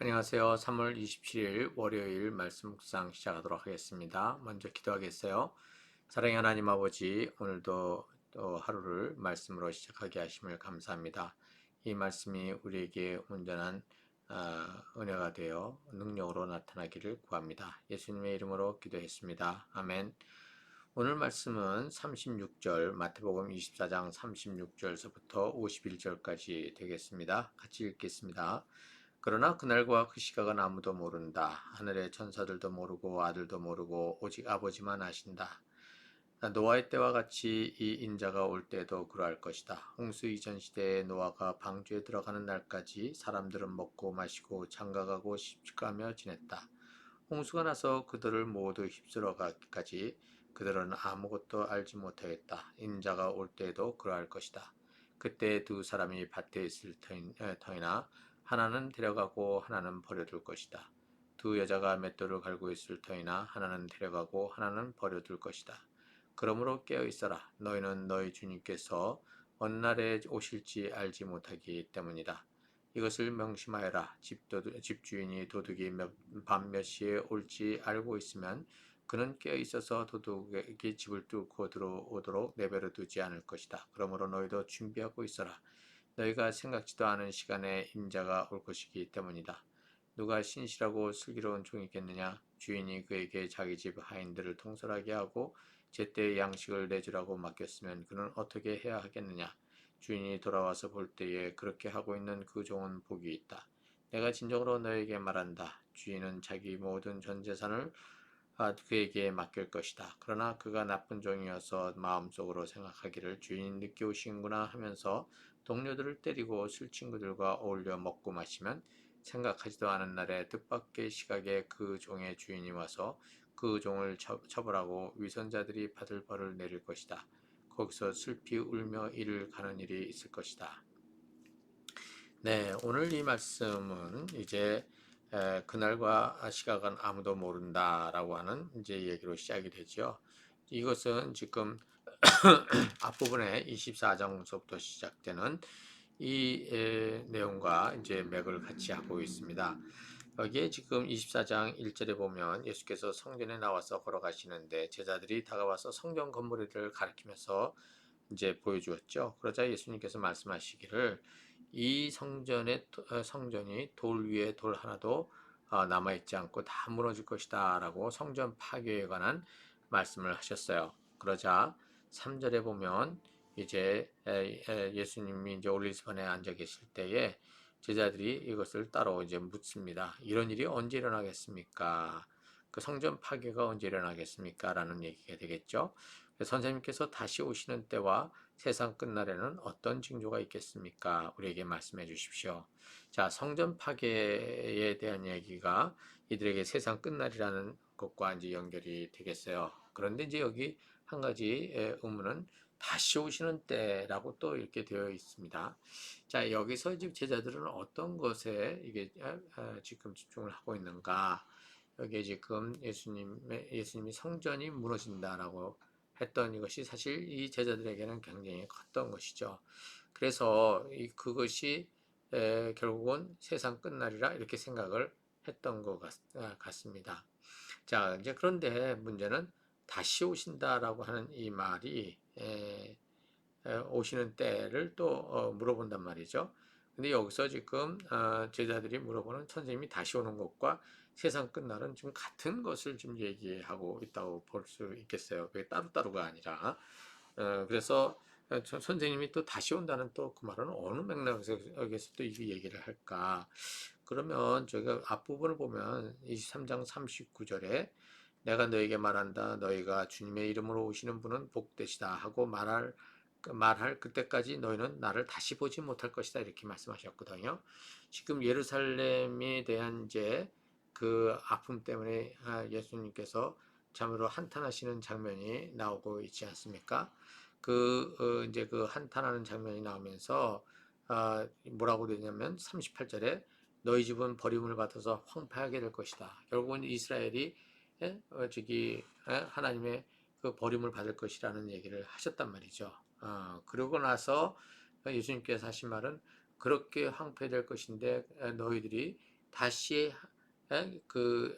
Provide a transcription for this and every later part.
안녕하세요. 3월 27일 월요일 말씀 묵상 시작하도록 하겠습니다. 먼저 기도하겠어요. 사랑의 하나님 아버지, 오늘도 또 하루를 말씀으로 시작하게 하심을 감사합니다. 이 말씀이 우리에게 온전한 은혜가 되어 능력으로 나타나기를 구합니다. 예수님의 이름으로 기도했습니다. 아멘. 오늘 말씀은 36절, 마태복음 24장 36절서부터 51절까지 되겠습니다. 같이 읽겠습니다. 그러나 그날과 그 시각은 아무도 모른다. 하늘의 천사들도 모르고 아들도 모르고 오직 아버지만 아신다. 노아의 때와 같이 이 인자가 올 때도 그러할 것이다. 홍수 이전 시대에 노아가 방주에 들어가는 날까지 사람들은 먹고 마시고 장가가고 시집가며 지냈다. 홍수가 나서 그들을 모두 휩쓸어 가기까지 그들은 아무것도 알지 못하였다. 인자가 올 때에도 그러할 것이다. 그때 두 사람이 밭에 있을 터이나 하나는 데려가고 하나는 버려둘 것이다. 두 여자가 맷돌을 갈고 있을 터이나 하나는 데려가고 하나는 버려둘 것이다. 그러므로 깨어 있어라. 너희는 너희 주님께서 어느 날에 오실지 알지 못하기 때문이다. 이것을 명심하여라. 집주인이 도둑이 밤 몇 시에 올지 알고 있으면 그는 깨어 있어서 도둑이 집을 뚫고 들어오도록 내버려 두지 않을 것이다. 그러므로 너희도 준비하고 있어라. 너희가 생각지도 않은 시간에 인자가 올 것이기 때문이다. 누가 신실하고 슬기로운 종이겠느냐? 주인이 그에게 자기 집 하인들을 통솔하게 하고 제때 양식을 내주라고 맡겼으면 그는 어떻게 해야 하겠느냐? 주인이 돌아와서 볼 때에 그렇게 하고 있는 그 종은 복이 있다. 내가 진정으로 너에게 말한다. 주인은 자기 모든 전 재산을 그에게 맡길 것이다. 그러나 그가 나쁜 종이어서 마음속으로 생각하기를 주인이 늦게 오시는구나 하면서 동료들을 때리고 술 친구들과 어울려 먹고 마시면 생각하지도 않은 날에 뜻밖의 시각에 그 종의 주인이 와서 그 종을 처벌하고 위선자들이 받을 벌을 내릴 것이다. 거기서 슬피 울며 이를 가는 일이 있을 것이다. 네, 오늘 이 말씀은 이제 그날과 시각은 아무도 모른다라고 하는 이제 얘기로 시작이 되죠. 이것은 지금 앞부분에 24장서부터 시작되는 이 내용과 이제 맥을 같이 하고 있습니다. 여기에 지금 24장 1절에 보면 예수께서 성전에 나와서 걸어가시는데 제자들이 다가와서 성전 건물들을 가리키면서 이제 보여주었죠. 그러자 예수님께서 말씀하시기를 이 성전이 돌 위에 돌 하나도 남아있지 않고 다 무너질 것이다 라고 성전 파괴에 관한 말씀을 하셨어요. 그러자 3절에 보면 이제 예수님이 이제 올리브산에 앉아 계실 때에 제자들이 이것을 따로 이제 묻습니다. 이런 일이 언제 일어나겠습니까? 그 성전 파괴가 언제 일어나겠습니까? 라는 얘기가 되겠죠. 선생님께서 다시 오시는 때와 세상 끝날에는 어떤 징조가 있겠습니까? 우리에게 말씀해 주십시오. 자, 성전 파괴에 대한 얘기가 이들에게 세상 끝날이라는 것과 이제 연결이 되겠어요. 그런데 이제 여기 한 가지 의문은 다시 오시는 때라고 또 이렇게 되어 있습니다. 자, 여기서 지금 제자들은 어떤 것에 이게 지금 집중을 하고 있는가? 여기에 지금 예수님이 성전이 무너진다라고 했던 이것이 사실 이 제자들에게는 굉장히 컸던 것이죠. 그래서 그것이 결국은 세상 끝날이라 이렇게 생각을 했던 것 같습니다. 자, 이제 그런데 문제는 다시 오신다라고 하는 이 말이 오시는 때를 또 물어본단 말이죠. 근데 여기서 지금 제자들이 물어보는 선생님이 다시 오는 것과 세상 끝날은 지금 같은 것을 지금 얘기하고 있다고 볼 수 있겠어요. 그게 따로따로가 아니라. 그래서 선생님이 또 다시 온다는 또 그 말은 어느 맥락에서 여기서 또 이 얘기를 할까? 그러면 저희가 앞부분을 보면 23장 39절에 내가 너에게 말한다. 너희가 주님의 이름으로 오시는 분은 복되시다 하고 말할 그때까지 너희는 나를 다시 보지 못할 것이다 이렇게 말씀하셨거든요. 지금 예루살렘에 대한 이제 그 아픔 때문에 예수님께서 참으로 한탄하시는 장면이 나오고 있지 않습니까? 이제 그 한탄하는 장면이 나오면서 뭐라고 되냐면 38절에 너희 집은 버림을 받아서 황폐하게 될 것이다. 결국은 이스라엘이 하나님의 그 버림을 받을 것이라는 얘기를 하셨단 말이죠. 그러고 나서 예수님께서 하신 말은 그렇게 황폐될 것인데 너희들이 다시 그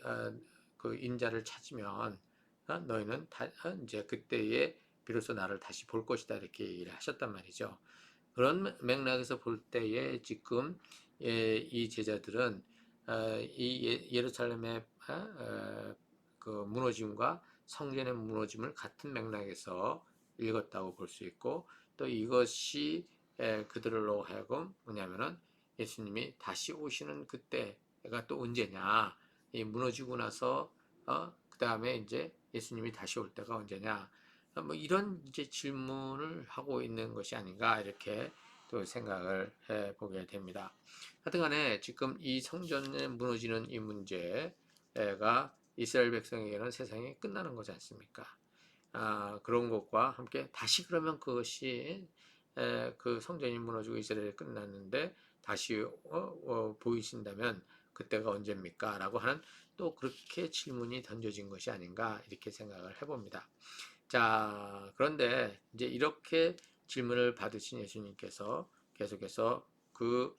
인자를 찾으면 너희는 이제 그때에 비로소 나를 다시 볼 것이다 이렇게 얘기를 하셨단 말이죠. 그런 맥락에서 볼 때에 지금 이 제자들은 이 예루살렘의 그 무너짐과 성전의 무너짐을 같은 맥락에서 읽었다고 볼 수 있고 또 이것이 그들로 하여금 뭐냐면은 예수님이 다시 오시는 그때가 또 언제냐 이 무너지고 나서 그 다음에 이제 예수님이 다시 올 때가 언제냐 뭐 이런 이제 질문을 하고 있는 것이 아닌가 이렇게 또 생각을 해 보게 됩니다. 하여튼간에 지금 이 성전에 무너지는 이 문제가 이스라엘 백성에게는 세상이 끝나는 거지 않습니까? 그런 것과 함께 다시 그러면 그것이 그 성전이 무너지고 이스라엘이 끝났는데 다시 보이신다면 그때가 언제입니까? 라고 하는 또 그렇게 질문이 던져진 것이 아닌가 이렇게 생각을 해봅니다. 자, 그런데 이제 이렇게 질문을 받으신 예수님께서 계속해서 그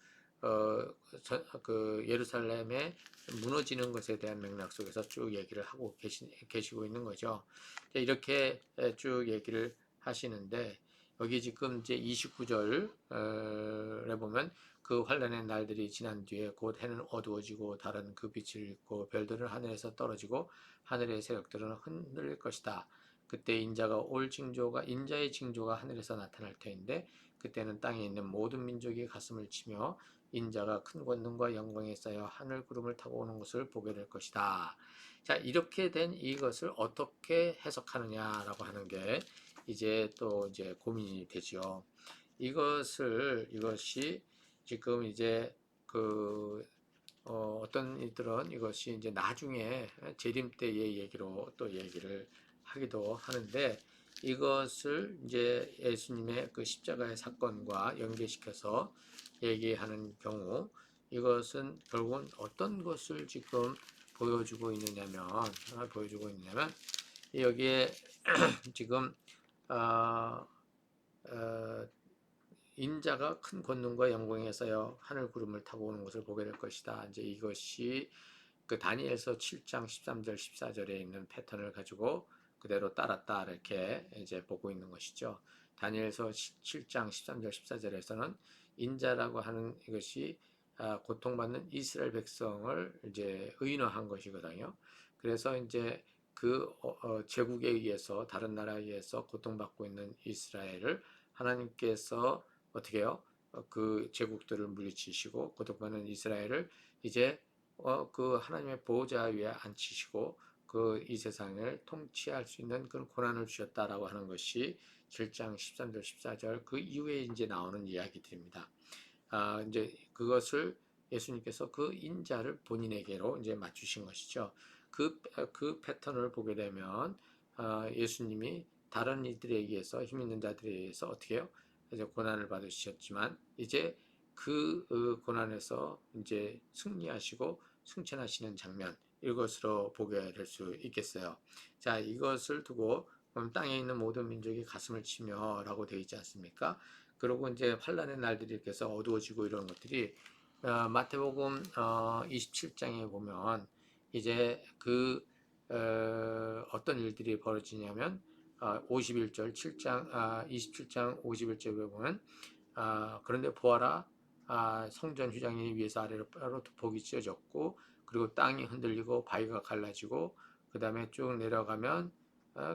예루살렘의 무너지는 것에 대한 맥락 속에서 쭉 얘기를 하고 계시고 있는 거죠. 이렇게 쭉 얘기를 하시는데 여기 지금 이제 29절에 보면 그 환란의 날들이 지난 뒤에 곧 해는 어두워지고 달은 그 빛을 잃고 별들은 하늘에서 떨어지고 하늘의 세력들은 흔들릴 것이다. 그때 인자의 징조가 하늘에서 나타날 터인데 그때는 땅에 있는 모든 민족이 가슴을 치며 인자가 큰 권능과 영광에 쌓여 하늘 구름을 타고 오는 것을 보게 될 것이다. 자, 이렇게 된 이것을 어떻게 해석하느냐라고 하는 게 이제 또 이제 고민이 되죠. 이것이 지금 이제 어떤 이들은 이것이 이제 나중에 재림 때의 얘기로 또 얘기를 하기도 하는데 이것을 이제 예수님의 그 십자가의 사건과 연계시켜서 얘기하는 경우 이것은 결국은 어떤 것을 지금 보여주고 있느냐면 여기에 지금 어, 어, 인자가 큰 권능과 영광에 쌓여 하늘 구름을 타고 오는 것을 보게 될 것이다. 이제 이것이 그 다니엘서 7장 13절 14절에 있는 패턴을 가지고 그대로 따랐다 이렇게 이제 보고 있는 것이죠. 다니엘서 7장 13절 14절에서는 인자라고 하는 이것이 고통받는 이스라엘 백성을 이제 의인화한 것이거든요. 그래서 이제 그 제국에 의해서 다른 나라에 의해서 고통받고 있는 이스라엘을 하나님께서 어떻게 해요? 그 제국들을 물리치시고 고통받는 이스라엘을 이제 그 하나님의 보호자 위에 앉히시고 그 이 세상을 통치할 수 있는 그런 고난을 주셨다라고 하는 것이 7장 13절 14절 그 이후에 이제 나오는 이야기들입니다. 이제 그것을 예수님께서 그 인자를 본인에게로 이제 맞추신 것이죠. 그 패턴을 보게 되면 예수님이 다른 이들에 의해서 힘 있는 자들에 의해서 어떻게 해요? 이제 고난을 받으셨지만 이제 그 고난에서 이제 승리하시고 승천하시는 장면 이것으로 보게 될 수 있겠어요. 자, 이것을 두고 땅에 있는 모든 민족이 가슴을 치며라고 되어 있지 않습니까? 그리고 이제 환란의 날들이 이렇게 해서 어두워지고 이런 것들이 마태복음 27장에 보면 이제 어떤 일들이 벌어지냐면 51절 7장 27장 51절에 보면 그런데 보아라 성전 휘장이 위에서 아래로 폭이 찢어졌고 그리고 땅이 흔들리고 바위가 갈라지고 그 다음에 쭉 내려가면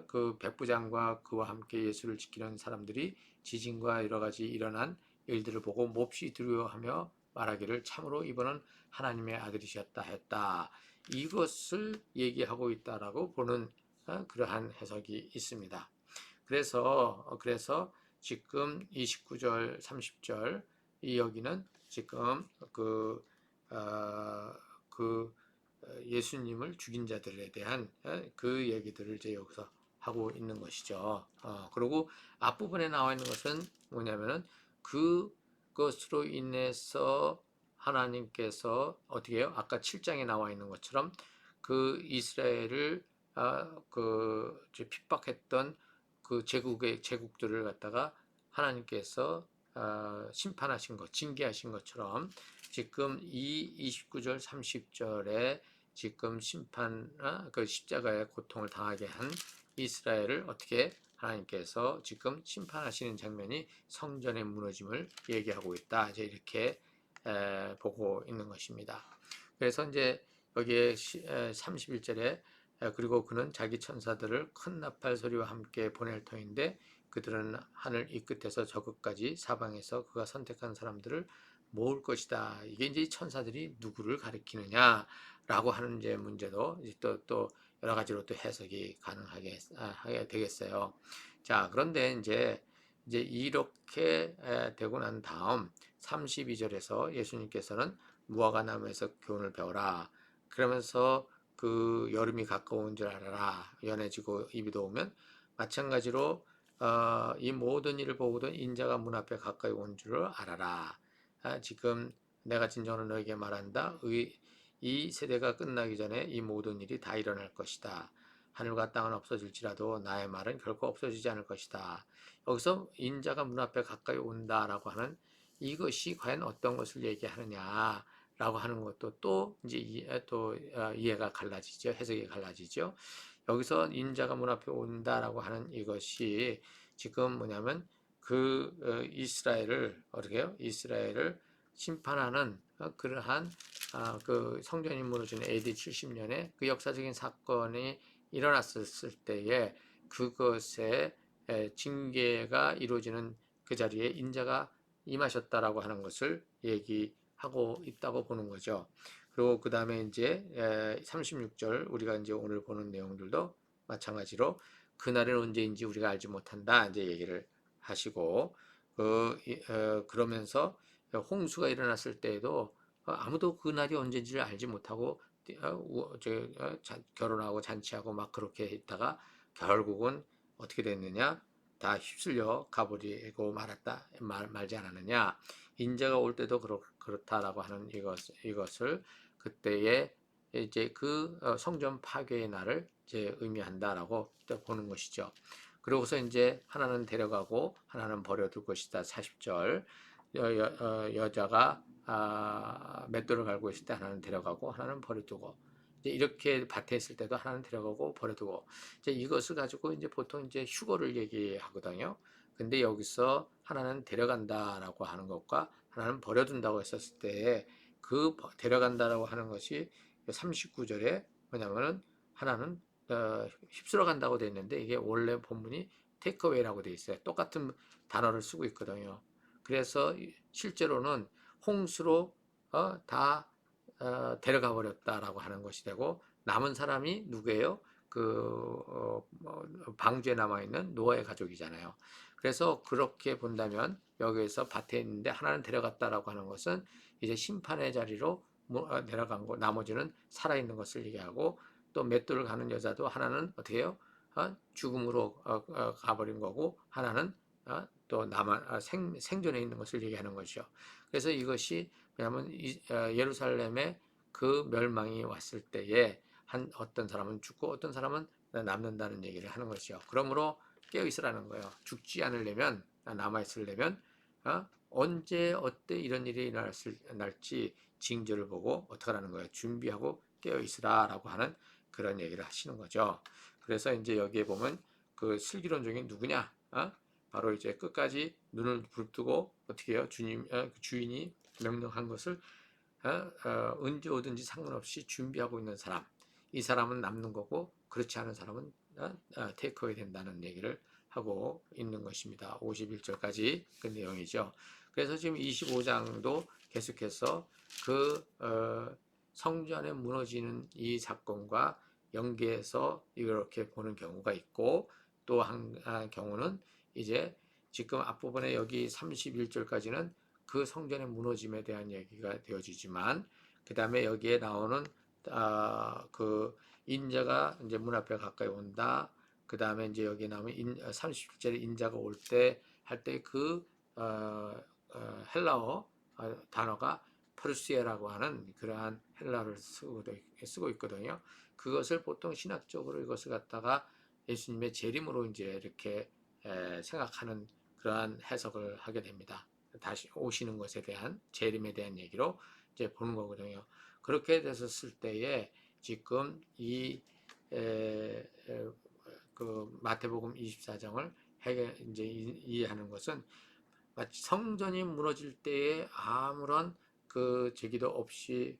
그 백부장과 그와 함께 예수를 지키는 사람들이 지진과 여러 가지 일어난 일들을 보고 몹시 두려워하며 말하기를 참으로 이분은 하나님의 아들이셨다 했다. 이것을 얘기하고 있다라고 보는 그러한 해석이 있습니다. 그래서 지금 29절, 30절 이 여기는 지금 예수님을 죽인 자들에 대한 그 얘기들을 이제 여기서 하고 있는 것이죠. 그리고 앞부분에 나와 있는 것은 뭐냐면은 그것으로 인해서 하나님께서 어떻게 해요? 아까 7장에 나와 있는 것처럼 그 이스라엘을 핍박했던 그 제국들을 갖다가 하나님께서 심판하신 것, 징계하신 것처럼 지금 이 29절 30절에 지금 그 십자가의 고통을 당하게 한 이스라엘을 어떻게 하나님께서 지금 심판하시는 장면이 성전의 무너짐을 얘기하고 있다. 이제 이렇게 보고 있는 것입니다. 그래서 이제 여기에 31절에 그리고 그는 자기 천사들을 큰 나팔 소리와 함께 보낼 터인데 그들은 하늘 이 끝에서 저 끝까지 사방에서 그가 선택한 사람들을 모을 것이다. 이게 이제 천사들이 누구를 가리키느냐라고 하는 이제 문제도 또 여러 가지로 또 해석이 가능하게 하게 되겠어요. 자, 그런데 이제 이렇게 되고 난 다음 32절에서 예수님께서는 무화과 나무에서 교훈을 배워라. 그러면서 그 여름이 가까운 줄 알아라. 연해지고 이비도 오면 마찬가지로 이 모든 일을 보고도 인자가 문 앞에 가까이 온 줄을 알아라. 지금 내가 진정으로 너에게 말한다. 이 세대가 끝나기 전에 이 모든 일이 다 일어날 것이다. 하늘과 땅은 없어질지라도 나의 말은 결코 없어지지 않을 것이다. 여기서 인자가 문 앞에 가까이 온다라고 하는 이것이 과연 어떤 것을 얘기하느냐라고 하는 것도 또 이제 이해가 갈라지죠. 해석이 갈라지죠. 여기서 인자가 문 앞에 온다라고 하는 이것이 지금 뭐냐면 이스라엘을 어떻게 해요? 이스라엘을 심판하는 그러한 그 성전이 무너진 AD 70년에 그 역사적인 사건이 일어났을 때에 그것의 징계가 이루어지는 그 자리에 인자가 임하셨다라고 하는 것을 얘기하고 있다고 보는 거죠. 그리고 그 다음에 이제 36절 우리가 이제 오늘 보는 내용들도 마찬가지로 그날은 언제인지 우리가 알지 못한다 이제 얘기를 하시고 그러면서 홍수가 일어났을 때에도 아무도 그날이 언제인지를 알지 못하고 결혼하고 잔치하고 막 그렇게 있다가 결국은 어떻게 됐느냐? 다 휩쓸려 가버리고 말지 않았느냐? 인자가 올 때도 그렇다라고 하는 이것을 그때의 이제 그 성전 파괴의 날을 이제 의미한다라고 보는 것이죠. 그러고서 이제 하나는 데려가고 하나는 버려둘 것이다. 40절 여자가 맷돌을 갈고 있을 때 하나는 데려가고 하나는 버려두고 이제 이렇게 밭에 있을 때도 하나는 데려가고 버려두고 이제 이것을 가지고 이제 보통 이제 휴거를 얘기하거든요. 근데 여기서 하나는 데려간다라고 하는 것과 하나는 버려둔다고 했었을 때 그 데려간다라고 하는 것이 39절에 뭐냐면은 하나는 휩쓸어 간다고 돼 있는데 이게 원래 본문이 테이크어웨이라고 돼 있어요. 똑같은 단어를 쓰고 있거든요. 그래서 실제로는 홍수로 다 데려가 버렸다라고 하는 것이 되고 남은 사람이 누구예요? 방주에 남아 있는 노아의 가족이잖아요. 그래서 그렇게 본다면 여기에서 밭에 있는데 하나는 데려갔다라고 하는 것은 이제 심판의 자리로 내려간 거, 나머지는 살아 있는 것을 얘기하고 또 맷돌을 가는 여자도 하나는 어떻게 해요? 죽음으로 가버린 거고 하나는 또 생존해 있는 것을 얘기하는 것이죠. 그래서 이것이 왜냐하면 예루살렘에 그 멸망이 왔을 때에 어떤 사람은 죽고 어떤 사람은 남는다는 얘기를 하는 것이죠. 그러므로 깨어 있으라는 거예요. 죽지 않으려면 남아 있으려면 언제 어때 이런 일이 날지 징조를 보고 어떻게 하는 거예요. 준비하고 깨어 있으라라고 하는 그런 얘기를 하시는 거죠. 그래서 이제 여기에 보면 그 슬기론종이 누구냐? 바로 이제 끝까지 눈을 부릅뜨고 어떻게 해요? 주인이 명령한 것을 언제 오든지 상관없이 준비하고 있는 사람. 이 사람은 남는 거고 그렇지 않은 사람은 테이크어웨이 된다는 얘기를 하고 있는 것입니다. 51절까지 그 내용이죠. 그래서 지금 25장도 계속해서 그 성전에 무너지는 이 사건과 연계해서 이렇게 보는 경우가 있고 또 한 경우는 이제 지금 앞부분에 여기 31절까지는 그 성전의 무너짐에 대한 얘기가 되어지지만 그 다음에 여기에 나오는 그 인자가 이제 문 앞에 가까이 온다. 그 다음에 이제 여기 나오면 30절에 인자가 올 때 할 때 그 헬라어 단어가 퍼루시에라고 하는 그러한 헬라어를 쓰고 있거든요. 그것을 보통 신학적으로 이것을 갖다가 예수님의 재림으로 이제 이렇게 생각하는 그러한 해석을 하게 됩니다. 다시 오시는 것에 대한 재림에 대한 얘기로 이제 보는 거거든요. 그렇게 됐었을 때에 지금 그 마태복음 24장을 이제 이해하는 것은 마치 성전이 무너질 때에 아무런 그 제기도 없이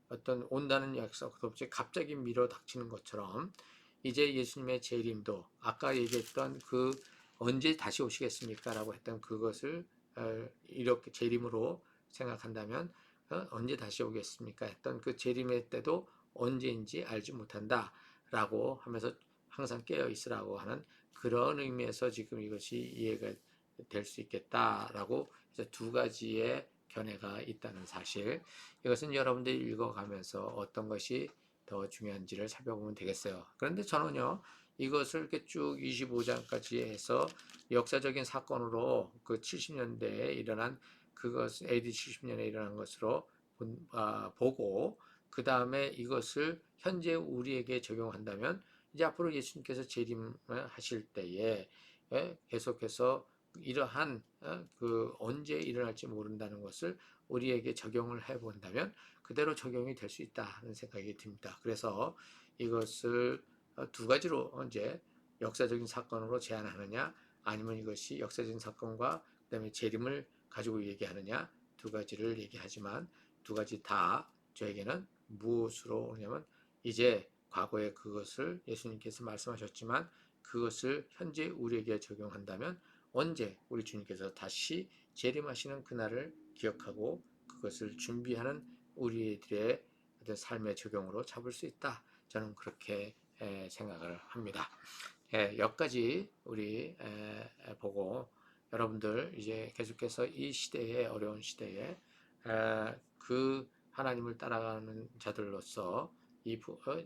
어떤 온다는 약속도 없이 갑자기 밀어 닥치는 것처럼 이제 예수님의 재림도 아까 얘기했던 그 언제 다시 오시겠습니까? 라고 했던 그것을 이렇게 재림으로 생각한다면 언제 다시 오겠습니까? 했던 그 재림의 때도 언제인지 알지 못한다 라고 하면서 항상 깨어 있으라고 하는 그런 의미에서 지금 이것이 이해가 될 수 있겠다라고 두 가지의 견해가 있다는 사실, 이것은 여러분들이 읽어가면서 어떤 것이 더 중요한지를 살펴보면 되겠어요. 그런데 저는요, 이것을 이렇게 쭉 25장까지 해서 역사적인 사건으로 그 70년대에 일어난 그것, AD 70년에 일어난 것으로 보고, 그 다음에 이것을 현재 우리에게 적용한다면 이제 앞으로 예수님께서 재림하실 때에 계속해서 이러한 그 언제 일어날지 모른다는 것을 우리에게 적용을 해본다면 그대로 적용이 될 수 있다는 생각이 듭니다. 그래서 이것을 두 가지로 이제 역사적인 사건으로 제안하느냐, 아니면 이것이 역사적인 사건과 그다음에 재림을 가지고 얘기하느냐, 두 가지를 얘기하지만 두 가지 다 저에게는 무엇으로 오냐면 이제 과거에 그것을 예수님께서 말씀하셨지만 그것을 현재 우리에게 적용한다면 언제 우리 주님께서 다시 재림하시는 그날을 기억하고 그것을 준비하는 우리들의 어떤 삶의 적용으로 잡을 수 있다. 저는 그렇게 생각을 합니다. 여기까지 우리 보고 여러분들 이제 계속해서 이 시대에 어려운 시대에 그 하나님을 따라가는 자들로서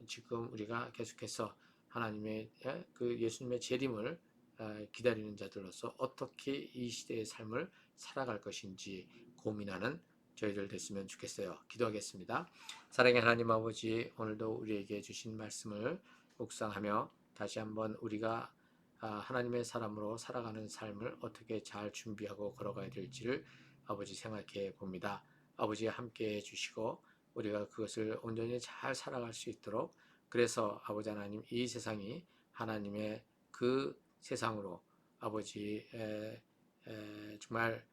지금 우리가 계속해서 하나님의 그 예수님의 재림을 기다리는 자들로서 어떻게 이 시대의 삶을 살아갈 것인지 고민하는 저희들 됐으면 좋겠어요. 기도하겠습니다. 사랑의 하나님 아버지, 오늘도 우리에게 주신 말씀을 묵상하며 다시 한번 우리가 하나님의 사람으로 살아가는 삶을 어떻게 잘 준비하고 걸어가야 될지를 아버지 생각해 봅니다. 아버지가 함께 해주시고 우리가 그것을 온전히 잘 살아갈 수 있도록, 그래서 아버지 하나님, 이 세상이 하나님의 그 세상으로 아버지 정말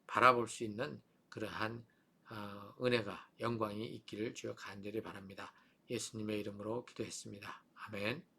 바라볼 수 있는 그러한 은혜가 영광이 있기를 주여 간절히 바랍니다. 예수님의 이름으로 기도했습니다. 아멘.